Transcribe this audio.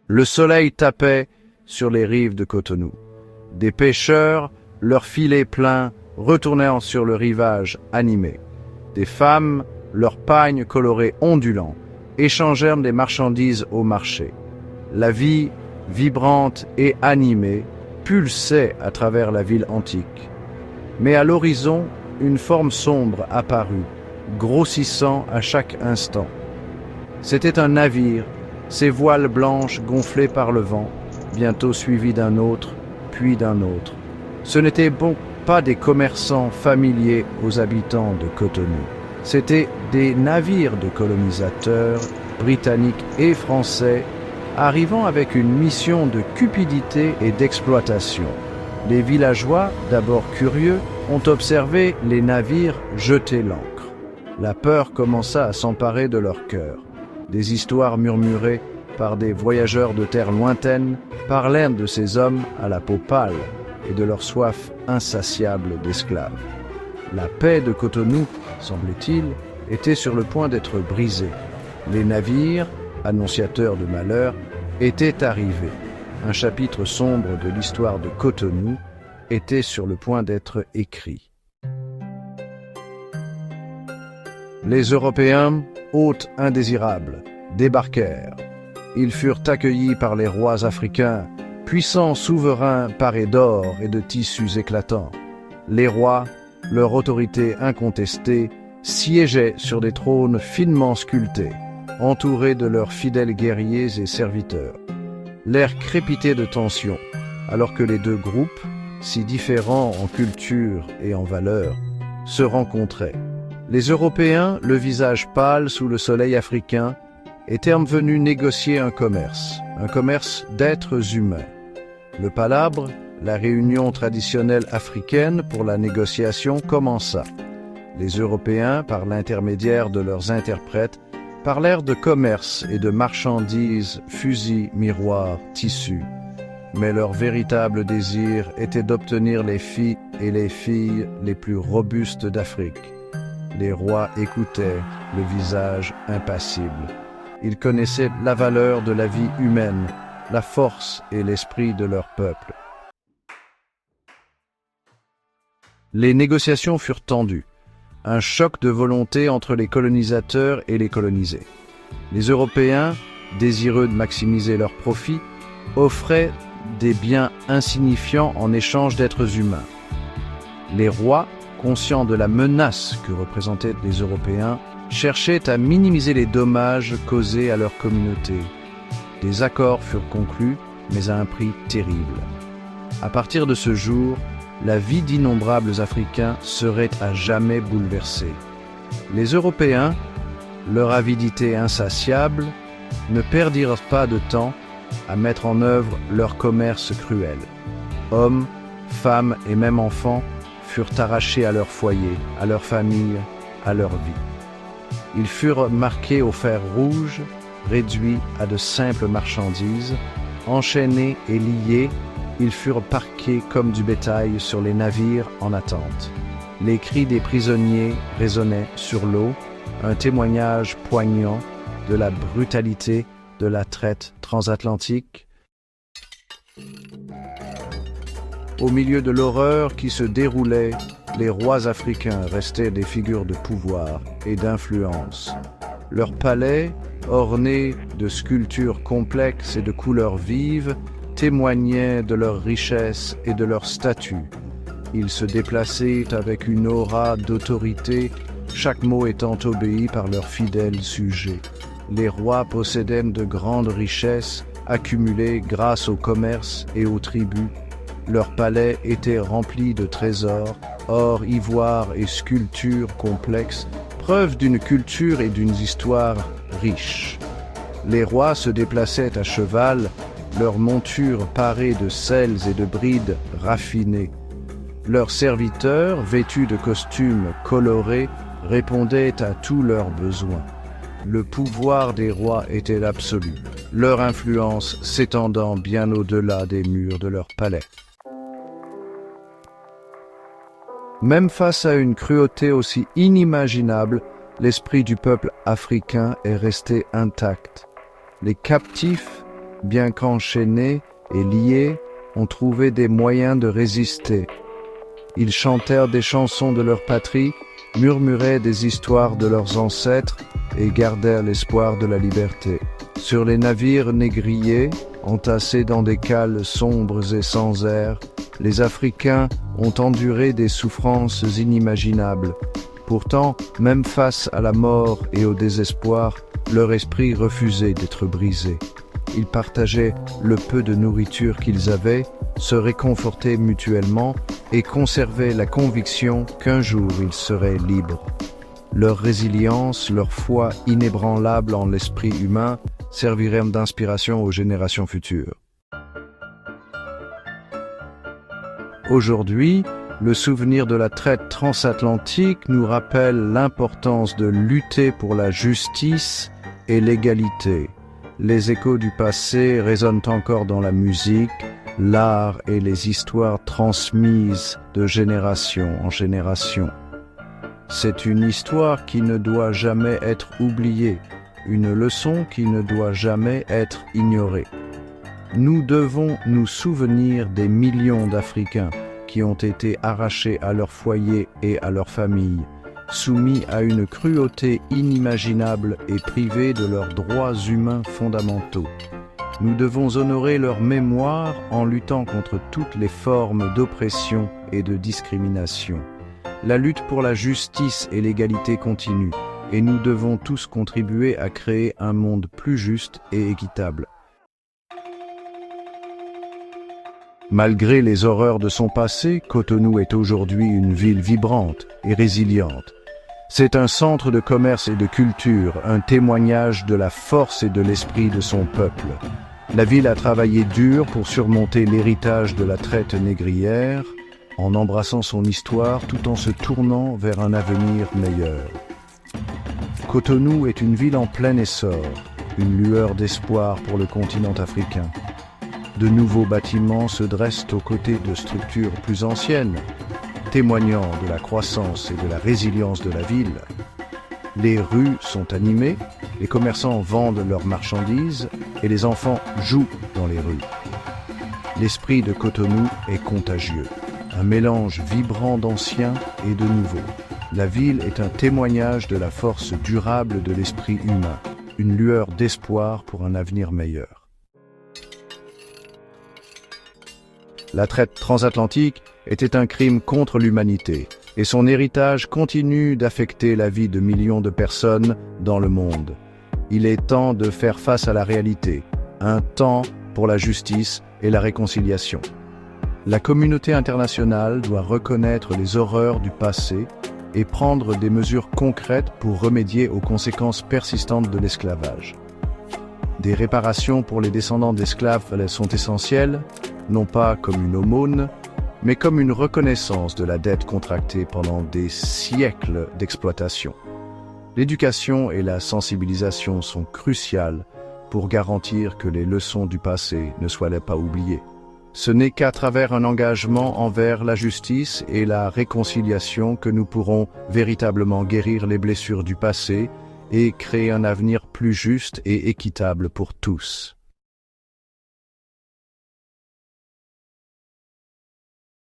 Le soleil tapait sur les rives de Cotonou. Des pêcheurs, leurs filets pleins, retournaient sur le rivage animé. Des femmes, leurs pagnes colorés ondulants, échangèrent des marchandises au marché. La vie, vibrante et animée, pulsait à travers la ville antique. Mais à l'horizon, une forme sombre apparut, grossissant à chaque instant. C'était un navire, ses voiles blanches gonflées par le vent, bientôt suivi d'un autre, puis d'un autre. Ce n'étaient pas des commerçants familiers aux habitants de Cotonou. C'étaient des navires de colonisateurs, britanniques et français, arrivant avec une mission de cupidité et d'exploitation. Les villageois, d'abord curieux, ont observé les navires jeter l'ancre. La peur commença à s'emparer de leur cœur. Des histoires murmurées par des voyageurs de terres lointaines parlèrent de ces hommes à la peau pâle et de leur soif insatiable d'esclaves. La paix de Cotonou, semblait-il, était sur le point d'être brisée. Les navires, annonciateurs de malheur, étaient arrivés. Un chapitre sombre de l'histoire de Cotonou était sur le point d'être écrit. Les Européens, hôtes indésirables, débarquèrent. Ils furent accueillis par les rois africains, puissants souverains parés d'or et de tissus éclatants. Les rois, leur autorité incontestée, siégeaient sur des trônes finement sculptés, entourés de leurs fidèles guerriers et serviteurs. L'air crépitait de tension, alors que les deux groupes, si différents en culture et en valeur, se rencontraient. Les Européens, le visage pâle sous le soleil africain, étaient venus négocier un commerce d'êtres humains. Le palabre, la réunion traditionnelle africaine pour la négociation, commença. Les Européens, par l'intermédiaire de leurs interprètes, parlèrent de commerce et de marchandises, fusils, miroirs, tissus. Mais leur véritable désir était d'obtenir les filles et les filles les plus robustes d'Afrique. Les rois écoutaient, le visage impassible. Ils connaissaient la valeur de la vie humaine, la force et l'esprit de leur peuple. Les négociations furent tendues. Un choc de volonté entre les colonisateurs et les colonisés. Les Européens, désireux de maximiser leurs profits, offraient des biens insignifiants en échange d'êtres humains. Les rois, conscients de la menace que représentaient les Européens, cherchaient à minimiser les dommages causés à leur communauté. Des accords furent conclus, mais à un prix terrible. À partir de ce jour, la vie d'innombrables Africains serait à jamais bouleversée. Les Européens, leur avidité insatiable, ne perdirent pas de temps à mettre en œuvre leur commerce cruel. Hommes, femmes et même enfants furent arrachés à leur foyer, à leur famille, à leur vie. Ils furent marqués au fer rouge, réduits à de simples marchandises, enchaînés et liés. Ils furent parqués comme du bétail sur les navires en attente. Les cris des prisonniers résonnaient sur l'eau, un témoignage poignant de la brutalité de la traite transatlantique. Au milieu de l'horreur qui se déroulait, les rois africains restaient des figures de pouvoir et d'influence. Leurs palais, ornés de sculptures complexes et de couleurs vives, témoignaient de leur richesse et de leur statut. Ils se déplaçaient avec une aura d'autorité, chaque mot étant obéi par leurs fidèles sujets. Les rois possédaient de grandes richesses accumulées grâce au commerce et aux tribus. Leurs palais étaient remplis de trésors, or, ivoire et sculptures complexes, preuve d'une culture et d'une histoire riches. Les rois se déplaçaient à cheval, leurs montures parées de selles et de brides raffinées. Leurs serviteurs, vêtus de costumes colorés, répondaient à tous leurs besoins. Le pouvoir des rois était absolu, leur influence s'étendant bien au-delà des murs de leur palais. Même face à une cruauté aussi inimaginable, l'esprit du peuple africain est resté intact. Les captifs, bien qu'enchaînés et liés, ont trouvé des moyens de résister. Ils chantèrent des chansons de leur patrie, murmuraient des histoires de leurs ancêtres et gardèrent l'espoir de la liberté. Sur les navires négriers, entassés dans des cales sombres et sans air, les Africains ont enduré des souffrances inimaginables. Pourtant, même face à la mort et au désespoir, leur esprit refusait d'être brisé. Ils partageaient le peu de nourriture qu'ils avaient, se réconfortaient mutuellement et conservaient la conviction qu'un jour ils seraient libres. Leur résilience, leur foi inébranlable en l'esprit humain serviraient d'inspiration aux générations futures. Aujourd'hui, le souvenir de la traite transatlantique nous rappelle l'importance de lutter pour la justice et l'égalité. Les échos du passé résonnent encore dans la musique, l'art et les histoires transmises de génération en génération. C'est une histoire qui ne doit jamais être oubliée, une leçon qui ne doit jamais être ignorée. Nous devons nous souvenir des millions d'Africains qui ont été arrachés à leur foyer et à leur famille, soumis à une cruauté inimaginable et privés de leurs droits humains fondamentaux. Nous devons honorer leur mémoire en luttant contre toutes les formes d'oppression et de discrimination. La lutte pour la justice et l'égalité continue, et nous devons tous contribuer à créer un monde plus juste et équitable. Malgré les horreurs de son passé, Cotonou est aujourd'hui une ville vibrante et résiliente. C'est un centre de commerce et de culture, un témoignage de la force et de l'esprit de son peuple. La ville a travaillé dur pour surmonter l'héritage de la traite négrière, en embrassant son histoire tout en se tournant vers un avenir meilleur. Cotonou est une ville en plein essor, une lueur d'espoir pour le continent africain. De nouveaux bâtiments se dressent aux côtés de structures plus anciennes, témoignant de la croissance et de la résilience de la ville. Les rues sont animées, les commerçants vendent leurs marchandises et les enfants jouent dans les rues. L'esprit de Cotonou est contagieux, un mélange vibrant d'ancien et de nouveau. La ville est un témoignage de la force durable de l'esprit humain, une lueur d'espoir pour un avenir meilleur. La traite transatlantique était un crime contre l'humanité, et son héritage continue d'affecter la vie de millions de personnes dans le monde. Il est temps de faire face à la réalité, un temps pour la justice et la réconciliation. La communauté internationale doit reconnaître les horreurs du passé et prendre des mesures concrètes pour remédier aux conséquences persistantes de l'esclavage. Des réparations pour les descendants d'esclaves sont essentielles, non pas comme une aumône, mais comme une reconnaissance de la dette contractée pendant des siècles d'exploitation. L'éducation et la sensibilisation sont cruciales pour garantir que les leçons du passé ne soient pas oubliées. Ce n'est qu'à travers un engagement envers la justice et la réconciliation que nous pourrons véritablement guérir les blessures du passé et créer un avenir plus juste et équitable pour tous.